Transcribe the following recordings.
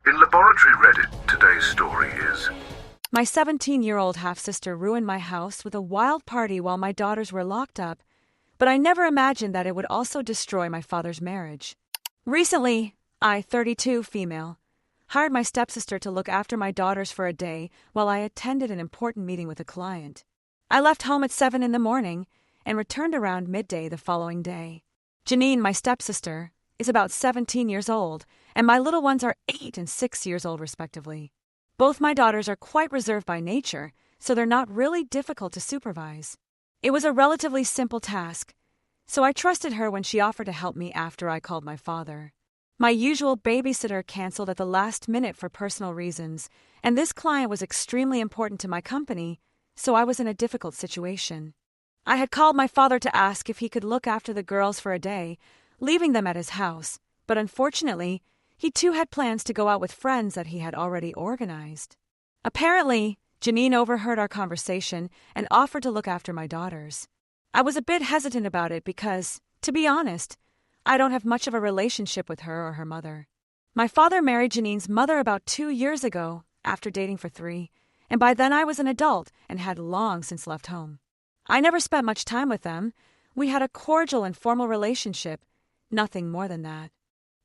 In Laboratory Reddit, today's story is... My 17-year-old half-sister ruined my house with a wild party while my daughters were locked up, but I never imagined that it would also destroy my father's marriage. Recently, I, 32, female, hired my stepsister to look after my daughters for a day while I attended an important meeting with a client. I left home at 7 in the morning and returned around midday the following day. Janine, my stepsister, is about 17 years old, and my little ones are 8 and 6 years old respectively. Both my daughters are quite reserved by nature, so they're not really difficult to supervise. It was a relatively simple task, so I trusted her when she offered to help me after I called my father. My usual babysitter canceled at the last minute for personal reasons, and this client was extremely important to my company, so I was in a difficult situation. I had called my father to ask if he could look after the girls for a day, leaving them at his house, but unfortunately, he too had plans to go out with friends that he had already organized. Apparently, Janine overheard our conversation and offered to look after my daughters. I was a bit hesitant about it because, to be honest, I don't have much of a relationship with her or her mother. My father married Janine's mother about 2 years ago, after dating for 3, and by then I was an adult and had long since left home. I never spent much time with them. We had a cordial and formal relationship, nothing more than that.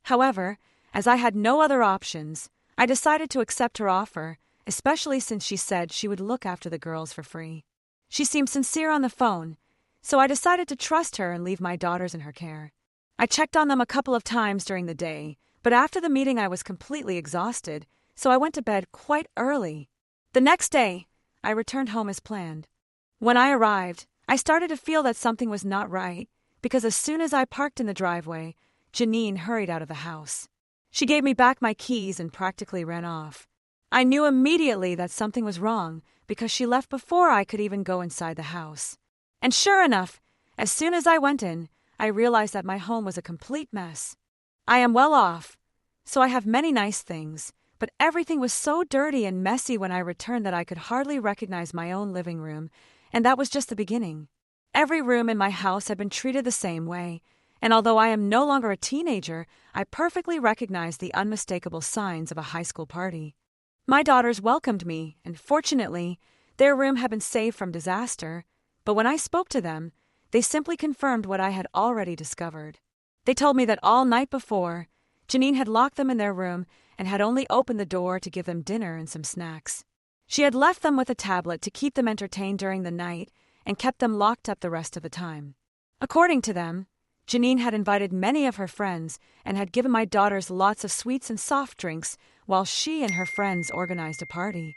However, as I had no other options, I decided to accept her offer, especially since she said she would look after the girls for free. She seemed sincere on the phone, so I decided to trust her and leave my daughters in her care. I checked on them a couple of times during the day, but after the meeting I was completely exhausted, so I went to bed quite early. The next day, I returned home as planned. When I arrived, I started to feel that something was not right, because as soon as I parked in the driveway, Janine hurried out of the house. She gave me back my keys and practically ran off. I knew immediately that something was wrong because she left before I could even go inside the house. And sure enough, as soon as I went in, I realized that my home was a complete mess. I am well off, so I have many nice things, but everything was so dirty and messy when I returned that I could hardly recognize my own living room, and that was just the beginning. Every room in my house had been treated the same way, and although I am no longer a teenager, I perfectly recognized the unmistakable signs of a high school party. My daughters welcomed me, and fortunately, their room had been saved from disaster, but when I spoke to them, they simply confirmed what I had already discovered. They told me that all night before, Janine had locked them in their room and had only opened the door to give them dinner and some snacks. She had left them with a tablet to keep them entertained during the night and kept them locked up the rest of the time. According to them, Janine had invited many of her friends and had given my daughters lots of sweets and soft drinks while she and her friends organized a party.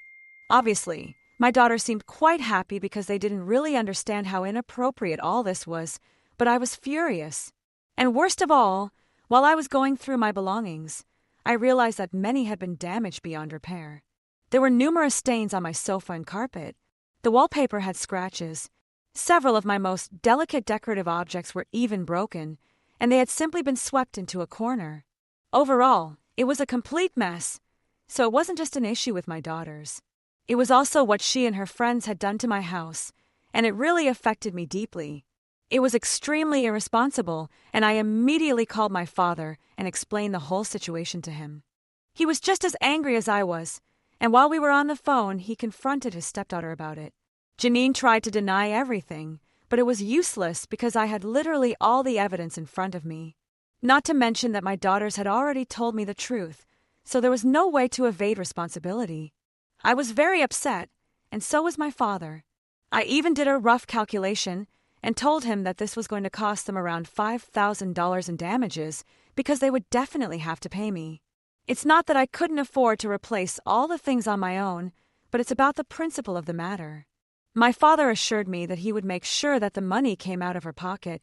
Obviously, my daughters seemed quite happy because they didn't really understand how inappropriate all this was, but I was furious. And worst of all, while I was going through my belongings, I realized that many had been damaged beyond repair. There were numerous stains on my sofa and carpet. The wallpaper had scratches. Several of my most delicate decorative objects were even broken, and they had simply been swept into a corner. Overall, it was a complete mess, so it wasn't just an issue with my daughters. It was also what she and her friends had done to my house, and it really affected me deeply. It was extremely irresponsible, and I immediately called my father and explained the whole situation to him. He was just as angry as I was, and while we were on the phone, he confronted his stepdaughter about it. Janine tried to deny everything, but it was useless because I had literally all the evidence in front of me. Not to mention that my daughters had already told me the truth, so there was no way to evade responsibility. I was very upset, and so was my father. I even did a rough calculation and told him that this was going to cost them around $5,000 in damages because they would definitely have to pay me. It's not that I couldn't afford to replace all the things on my own, but it's about the principle of the matter. My father assured me that he would make sure that the money came out of her pocket,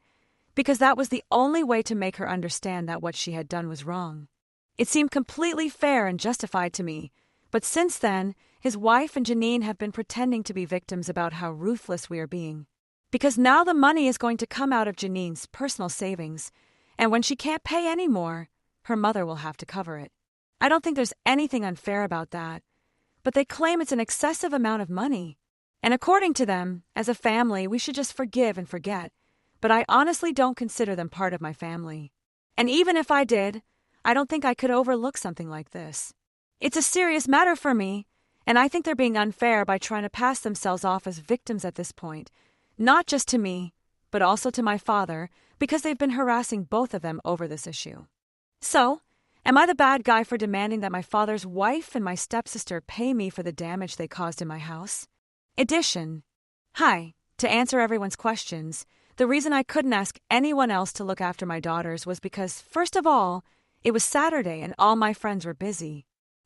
because that was the only way to make her understand that what she had done was wrong. It seemed completely fair and justified to me, but since then, his wife and Janine have been pretending to be victims about how ruthless we are being. Because now the money is going to come out of Janine's personal savings, and when she can't pay anymore, her mother will have to cover it. I don't think there's anything unfair about that, but they claim it's an excessive amount of money. And according to them, as a family, we should just forgive and forget, but I honestly don't consider them part of my family. And even if I did, I don't think I could overlook something like this. It's a serious matter for me, and I think they're being unfair by trying to pass themselves off as victims at this point, not just to me, but also to my father, because they've been harassing both of them over this issue. So, am I the bad guy for demanding that my father's wife and my stepsister pay me for the damage they caused in my house? Addition. Hi, to answer everyone's questions, the reason I couldn't ask anyone else to look after my daughters was because, first of all, it was Saturday and all my friends were busy.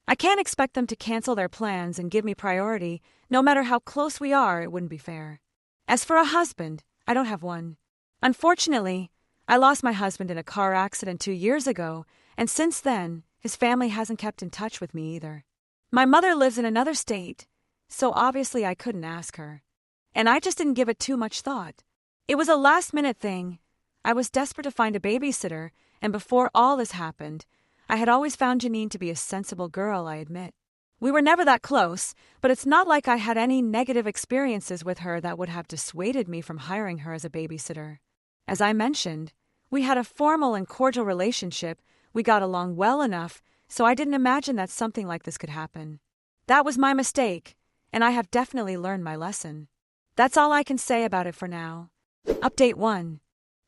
I can't expect them to cancel their plans and give me priority, no matter how close we are. It wouldn't be fair. As for a husband, I don't have one. Unfortunately, I lost my husband in a car accident 2 years ago, and since then, his family hasn't kept in touch with me either. My mother lives in another state, so obviously I couldn't ask her. And I just didn't give it too much thought. It was a last-minute thing. I was desperate to find a babysitter, and before all this happened, I had always found Janine to be a sensible girl, I admit. We were never that close, but it's not like I had any negative experiences with her that would have dissuaded me from hiring her as a babysitter. As I mentioned, we had a formal and cordial relationship. We got along well enough, so I didn't imagine that something like this could happen. That was my mistake, and I have definitely learned my lesson. That's all I can say about it for now. Update 1.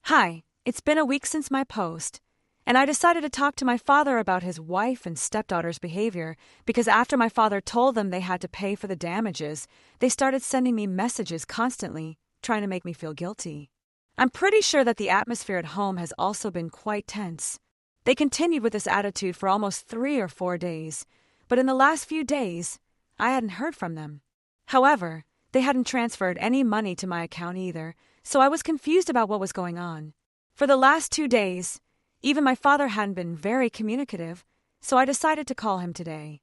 Hi, it's been a week since my post, and I decided to talk to my father about his wife and stepdaughter's behavior because after my father told them they had to pay for the damages, they started sending me messages constantly, trying to make me feel guilty. I'm pretty sure that the atmosphere at home has also been quite tense. They continued with this attitude for almost 3 or 4 days, but in the last few days, I hadn't heard from them. However, they hadn't transferred any money to my account either, so I was confused about what was going on. For the last 2 days, even my father hadn't been very communicative, so I decided to call him today.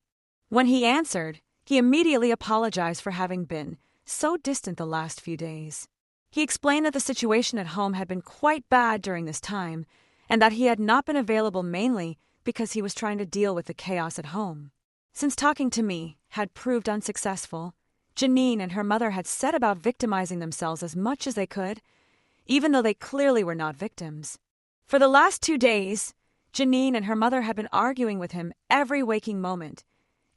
When he answered, he immediately apologized for having been so distant the last few days. He explained that the situation at home had been quite bad during this time, and that he had not been available mainly because he was trying to deal with the chaos at home. Since talking to me had proved unsuccessful, Janine and her mother had set about victimizing themselves as much as they could, even though they clearly were not victims. For the last 2 days, Janine and her mother had been arguing with him every waking moment.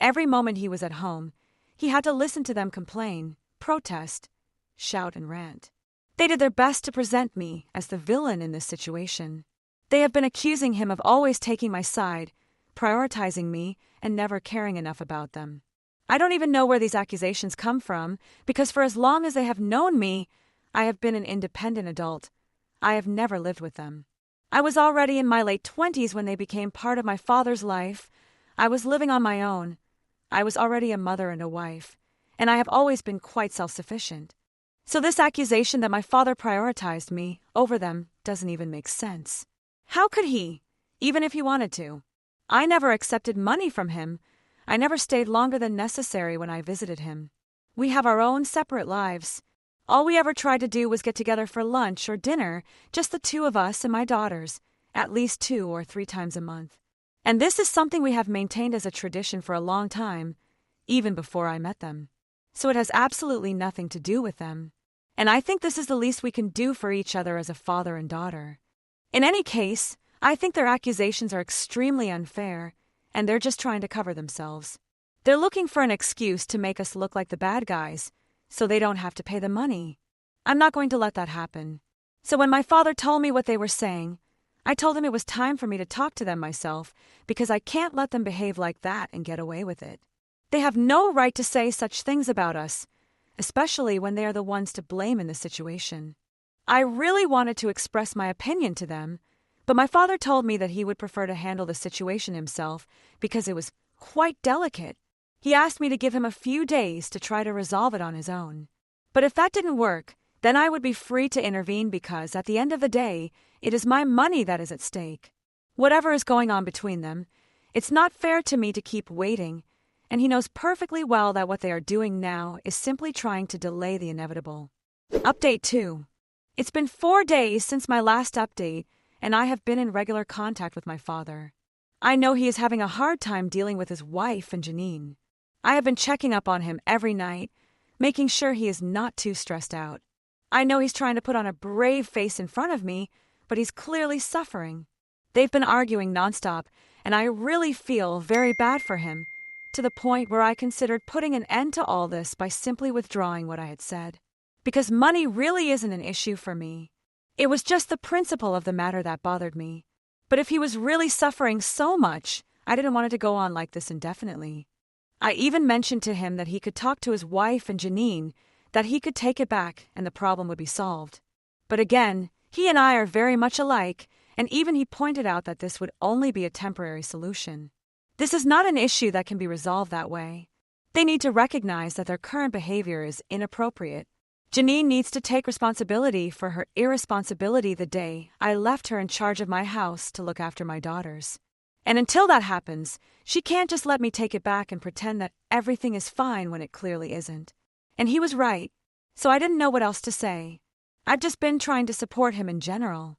Every moment he was at home, he had to listen to them complain, protest, shout, and rant. They did their best to present me as the villain in this situation. They have been accusing him of always taking my side, prioritizing me, and never caring enough about them. I don't even know where these accusations come from, because for as long as they have known me, I have been an independent adult. I have never lived with them. I was already in my late 20s when they became part of my father's life. I was living on my own. I was already a mother and a wife, and I have always been quite self-sufficient. So this accusation that my father prioritized me over them doesn't even make sense. How could he, even if he wanted to? I never accepted money from him. I never stayed longer than necessary when I visited him. We have our own separate lives. All we ever tried to do was get together for lunch or dinner, just the 2 of us and my daughters, at least 2 or 3 times a month. And this is something we have maintained as a tradition for a long time, even before I met them. So it has absolutely nothing to do with them. And I think this is the least we can do for each other as a father and daughter. In any case, I think their accusations are extremely unfair, and they're just trying to cover themselves. They're looking for an excuse to make us look like the bad guys, so they don't have to pay the money. I'm not going to let that happen. So when my father told me what they were saying, I told him it was time for me to talk to them myself, because I can't let them behave like that and get away with it. They have no right to say such things about us, especially when they are the ones to blame in the situation. I really wanted to express my opinion to them, but my father told me that he would prefer to handle the situation himself because it was quite delicate. He asked me to give him a few days to try to resolve it on his own. But if that didn't work, then I would be free to intervene because, at the end of the day, it is my money that is at stake. Whatever is going on between them, it's not fair to me to keep waiting, and he knows perfectly well that what they are doing now is simply trying to delay the inevitable. Update 2. It's been 4 days since my last update, and I have been in regular contact with my father. I know he is having a hard time dealing with his wife and Janine. I have been checking up on him every night, making sure he is not too stressed out. I know he's trying to put on a brave face in front of me, but he's clearly suffering. They've been arguing nonstop, and I really feel very bad for him to the point where I considered putting an end to all this by simply withdrawing what I had said. Because money really isn't an issue for me. It was just the principle of the matter that bothered me. But if he was really suffering so much, I didn't want it to go on like this indefinitely. I even mentioned to him that he could talk to his wife and Janine, that he could take it back and the problem would be solved. But again, he and I are very much alike, and even he pointed out that this would only be a temporary solution. This is not an issue that can be resolved that way. They need to recognize that their current behavior is inappropriate. Janine needs to take responsibility for her irresponsibility the day I left her in charge of my house to look after my daughters. And until that happens, she can't just let me take it back and pretend that everything is fine when it clearly isn't. And he was right, so I didn't know what else to say. I've just been trying to support him in general.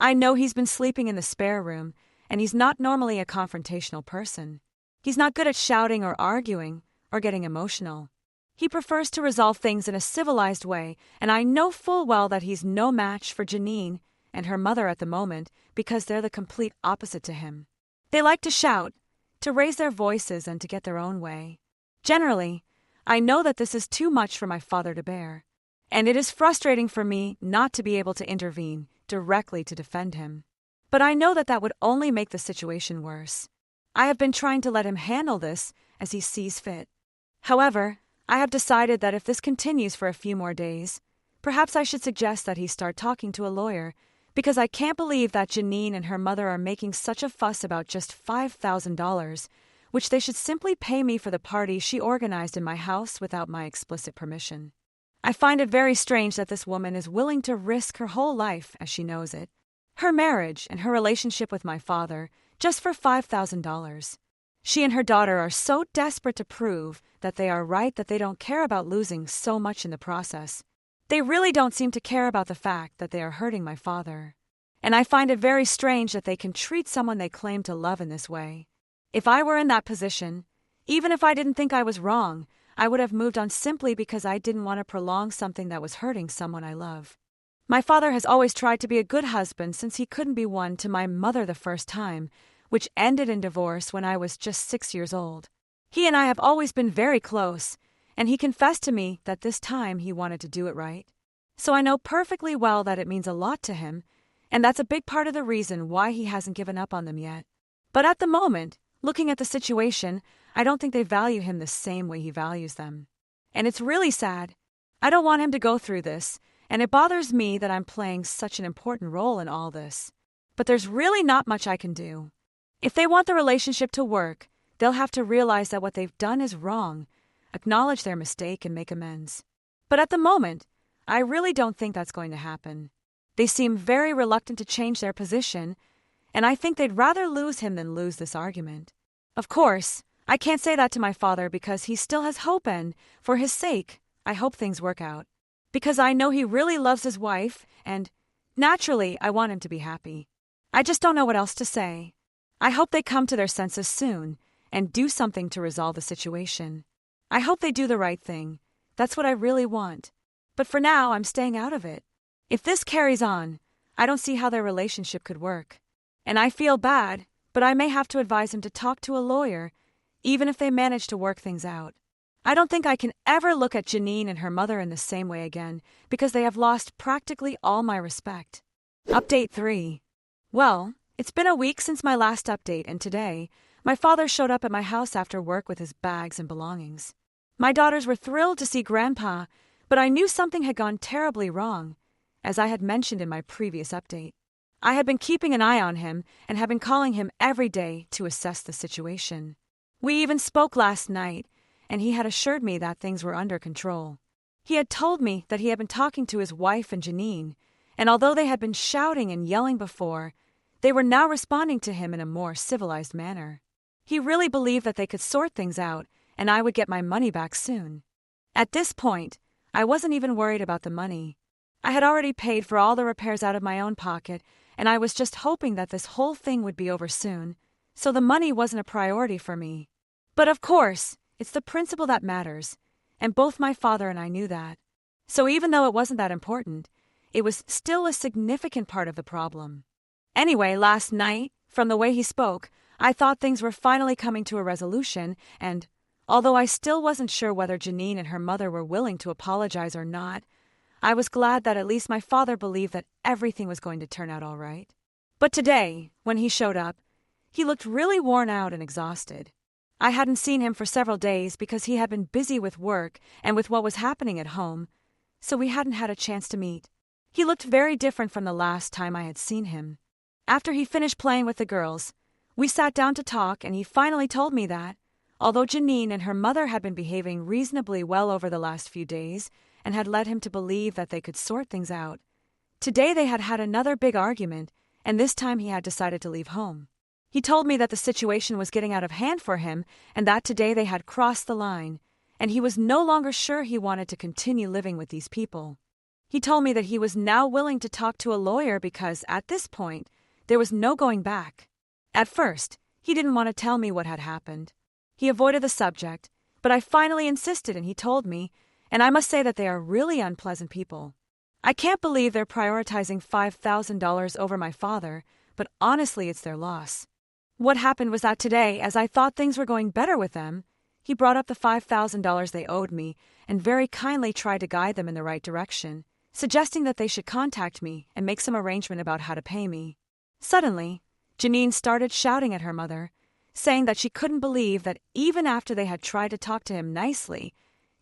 I know he's been sleeping in the spare room, and he's not normally a confrontational person. He's not good at shouting or arguing or getting emotional. He prefers to resolve things in a civilized way, and I know full well that he's no match for Janine and her mother at the moment because they're the complete opposite to him. They like to shout, to raise their voices and to get their own way. Generally, I know that this is too much for my father to bear, and it is frustrating for me not to be able to intervene directly to defend him. But I know that that would only make the situation worse. I have been trying to let him handle this as he sees fit. However, I have decided that if this continues for a few more days, perhaps I should suggest that he start talking to a lawyer, because I can't believe that Janine and her mother are making such a fuss about just $5,000, which they should simply pay me for the party she organized in my house without my explicit permission. I find it very strange that this woman is willing to risk her whole life, as she knows it, her marriage and her relationship with my father, just for $5,000. She and her daughter are so desperate to prove that they are right that they don't care about losing so much in the process. They really don't seem to care about the fact that they are hurting my father. And I find it very strange that they can treat someone they claim to love in this way. If I were in that position, even if I didn't think I was wrong, I would have moved on simply because I didn't want to prolong something that was hurting someone I love. My father has always tried to be a good husband since he couldn't be one to my mother the first time, which ended in divorce when I was just 6 years old. He and I have always been very close, and he confessed to me that this time he wanted to do it right. So I know perfectly well that it means a lot to him, and that's a big part of the reason why he hasn't given up on them yet. But at the moment, looking at the situation, I don't think they value him the same way he values them. And it's really sad. I don't want him to go through this, and it bothers me that I'm playing such an important role in all this. But there's really not much I can do. If they want the relationship to work, they'll have to realize that what they've done is wrong, acknowledge their mistake, and make amends. But at the moment, I really don't think that's going to happen. They seem very reluctant to change their position, and I think they'd rather lose him than lose this argument. Of course, I can't say that to my father because he still has hope, and, for his sake, I hope things work out. Because I know he really loves his wife, and, naturally, I want him to be happy. I just don't know what else to say. I hope they come to their senses soon and do something to resolve the situation. I hope they do the right thing. That's what I really want. But for now, I'm staying out of it. If this carries on, I don't see how their relationship could work. And I feel bad, but I may have to advise him to talk to a lawyer, even if they manage to work things out. I don't think I can ever look at Janine and her mother in the same way again because they have lost practically all my respect. Update 3. Well, it's been a week since my last update, and today, my father showed up at my house after work with his bags and belongings. My daughters were thrilled to see Grandpa, but I knew something had gone terribly wrong, as I had mentioned in my previous update. I had been keeping an eye on him and had been calling him every day to assess the situation. We even spoke last night, and he had assured me that things were under control. He had told me that he had been talking to his wife and Janine, and although they had been shouting and yelling before, they were now responding to him in a more civilized manner. He really believed that they could sort things out, and I would get my money back soon. At this point, I wasn't even worried about the money. I had already paid for all the repairs out of my own pocket, and I was just hoping that this whole thing would be over soon, so the money wasn't a priority for me. But of course, it's the principle that matters, and both my father and I knew that. So even though it wasn't that important, it was still a significant part of the problem. Anyway, last night, from the way he spoke, I thought things were finally coming to a resolution, and although I still wasn't sure whether Janine and her mother were willing to apologize or not, I was glad that at least my father believed that everything was going to turn out all right. But today, when he showed up, he looked really worn out and exhausted. I hadn't seen him for several days because he had been busy with work and with what was happening at home, so we hadn't had a chance to meet. He looked very different from the last time I had seen him. After he finished playing with the girls, we sat down to talk, and he finally told me that, although Janine and her mother had been behaving reasonably well over the last few days and had led him to believe that they could sort things out, today they had had another big argument, and this time he had decided to leave home. He told me that the situation was getting out of hand for him and that today they had crossed the line, and he was no longer sure he wanted to continue living with these people. He told me that he was now willing to talk to a lawyer because, at this point, there was no going back. At first, he didn't want to tell me what had happened. He avoided the subject, but I finally insisted and he told me, and I must say that they are really unpleasant people. I can't believe they're prioritizing $5,000 over my father, but honestly it's their loss. What happened was that today, as I thought things were going better with them, he brought up the $5,000 they owed me and very kindly tried to guide them in the right direction, suggesting that they should contact me and make some arrangement about how to pay me. Suddenly, Janine started shouting at her mother, saying that she couldn't believe that even after they had tried to talk to him nicely,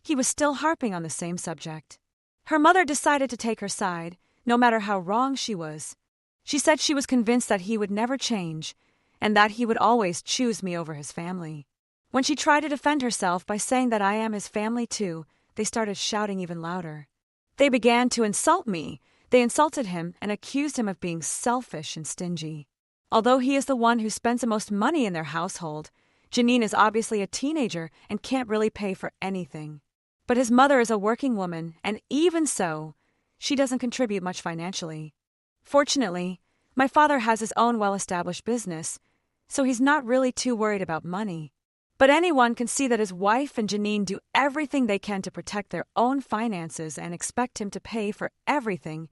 he was still harping on the same subject. Her mother decided to take her side, no matter how wrong she was. She said she was convinced that he would never change, and that he would always choose me over his family. When she tried to defend herself by saying that I am his family too, they started shouting even louder. They began to insult me. They insulted him and accused him of being selfish and stingy. Although he is the one who spends the most money in their household, Janine is obviously a teenager and can't really pay for anything. But his mother is a working woman, and even so, she doesn't contribute much financially. Fortunately, my father has his own well-established business, so he's not really too worried about money. But anyone can see that his wife and Janine do everything they can to protect their own finances and expect him to pay for everything,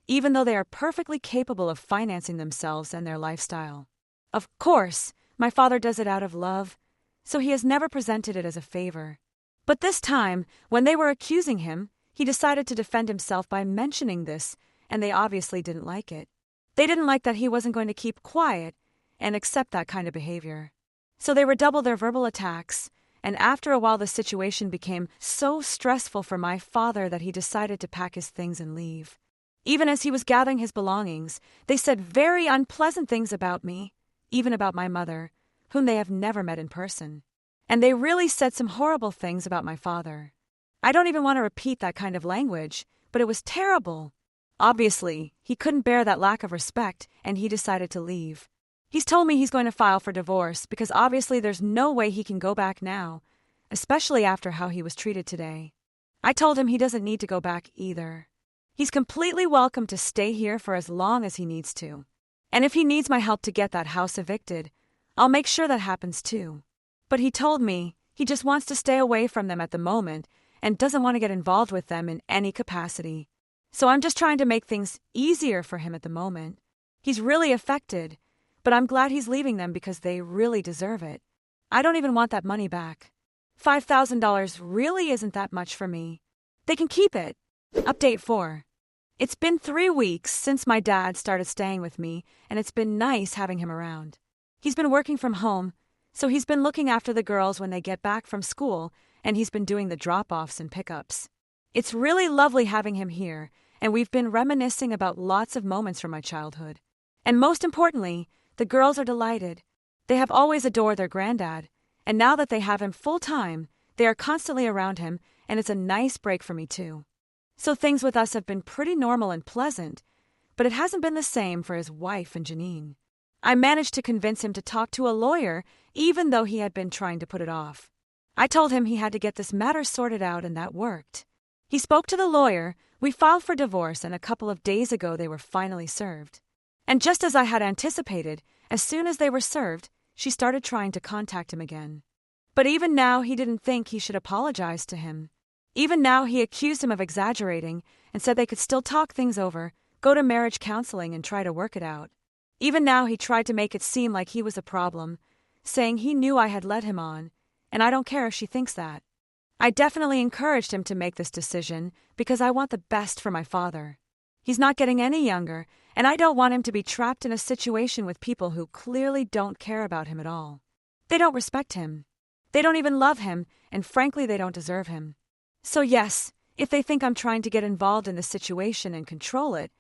even though they are perfectly capable of financing themselves and their lifestyle. Of course, my father does it out of love, so he has never presented it as a favor. But this time, when they were accusing him, he decided to defend himself by mentioning this, and they obviously didn't like it. They didn't like that he wasn't going to keep quiet and accept that kind of behavior. So they redoubled their verbal attacks, and after a while the situation became so stressful for my father that he decided to pack his things and leave. Even as he was gathering his belongings, they said very unpleasant things about me, even about my mother, whom they have never met in person. And they really said some horrible things about my father. I don't even want to repeat that kind of language, but it was terrible. Obviously, he couldn't bear that lack of respect, and he decided to leave. He's told me he's going to file for divorce because obviously there's no way he can go back now, especially after how he was treated today. I told him he doesn't need to go back either. He's completely welcome to stay here for as long as he needs to. And if he needs my help to get that house evicted, I'll make sure that happens too. But he told me he just wants to stay away from them at the moment and doesn't want to get involved with them in any capacity. So I'm just trying to make things easier for him at the moment. He's really affected, but I'm glad he's leaving them because they really deserve it. I don't even want that money back. $5,000 really isn't that much for me. They can keep it. Update 4. It's been 3 weeks since my dad started staying with me, and it's been nice having him around. He's been working from home, so he's been looking after the girls when they get back from school, and he's been doing the drop-offs and pickups. It's really lovely having him here, and we've been reminiscing about lots of moments from my childhood. And most importantly, the girls are delighted. They have always adored their granddad, and now that they have him full-time, they are constantly around him, and it's a nice break for me too. So things with us have been pretty normal and pleasant, but it hasn't been the same for his wife and Janine. I managed to convince him to talk to a lawyer, even though he had been trying to put it off. I told him he had to get this matter sorted out, and that worked. He spoke to the lawyer, we filed for divorce, and a couple of days ago they were finally served. And just as I had anticipated, as soon as they were served, she started trying to contact him again. But even now he didn't think he should apologize to him. Even now he accused him of exaggerating and said they could still talk things over, go to marriage counseling and try to work it out. Even now he tried to make it seem like he was a problem, saying he knew I had led him on, and I don't care if she thinks that. I definitely encouraged him to make this decision because I want the best for my father. He's not getting any younger, and I don't want him to be trapped in a situation with people who clearly don't care about him at all. They don't respect him. They don't even love him, and frankly, they don't deserve him. So yes, if they think I'm trying to get involved in the situation and control it,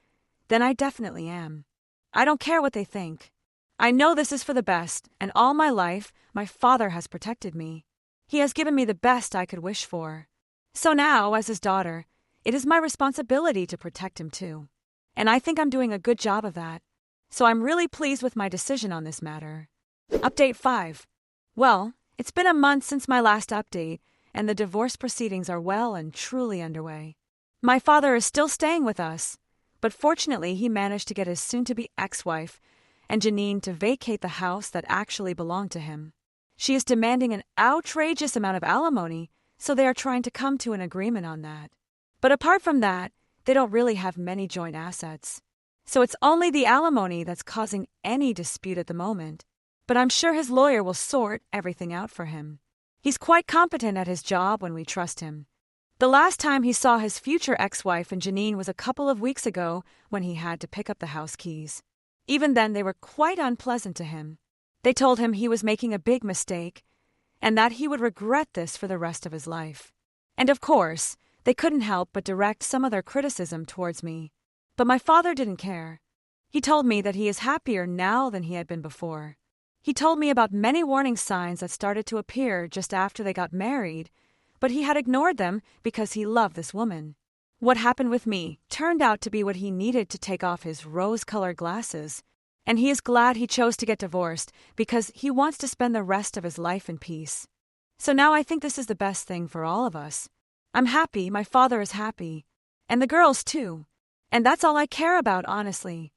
then I definitely am. I don't care what they think. I know this is for the best, and all my life, my father has protected me. He has given me the best I could wish for. So now, as his daughter, it is my responsibility to protect him too. And I think I'm doing a good job of that. So I'm really pleased with my decision on this matter. Update 5. Well, it's been a month since my last update, and the divorce proceedings are well and truly underway. My father is still staying with us, but fortunately he managed to get his soon-to-be ex-wife and Janine to vacate the house that actually belonged to him. She is demanding an outrageous amount of alimony, so they are trying to come to an agreement on that. But apart from that, they don't really have many joint assets. So it's only the alimony that's causing any dispute at the moment. But I'm sure his lawyer will sort everything out for him. He's quite competent at his job when we trust him. The last time he saw his future ex-wife and Janine was a couple of weeks ago when he had to pick up the house keys. Even then, they were quite unpleasant to him. They told him he was making a big mistake and that he would regret this for the rest of his life. And of course, they couldn't help but direct some of their criticism towards me. But my father didn't care. He told me that he is happier now than he had been before. He told me about many warning signs that started to appear just after they got married, but he had ignored them because he loved this woman. What happened with me turned out to be what he needed to take off his rose-colored glasses, and he is glad he chose to get divorced because he wants to spend the rest of his life in peace. So now I think this is the best thing for all of us. I'm happy, my father is happy, and the girls too. And that's all I care about, honestly.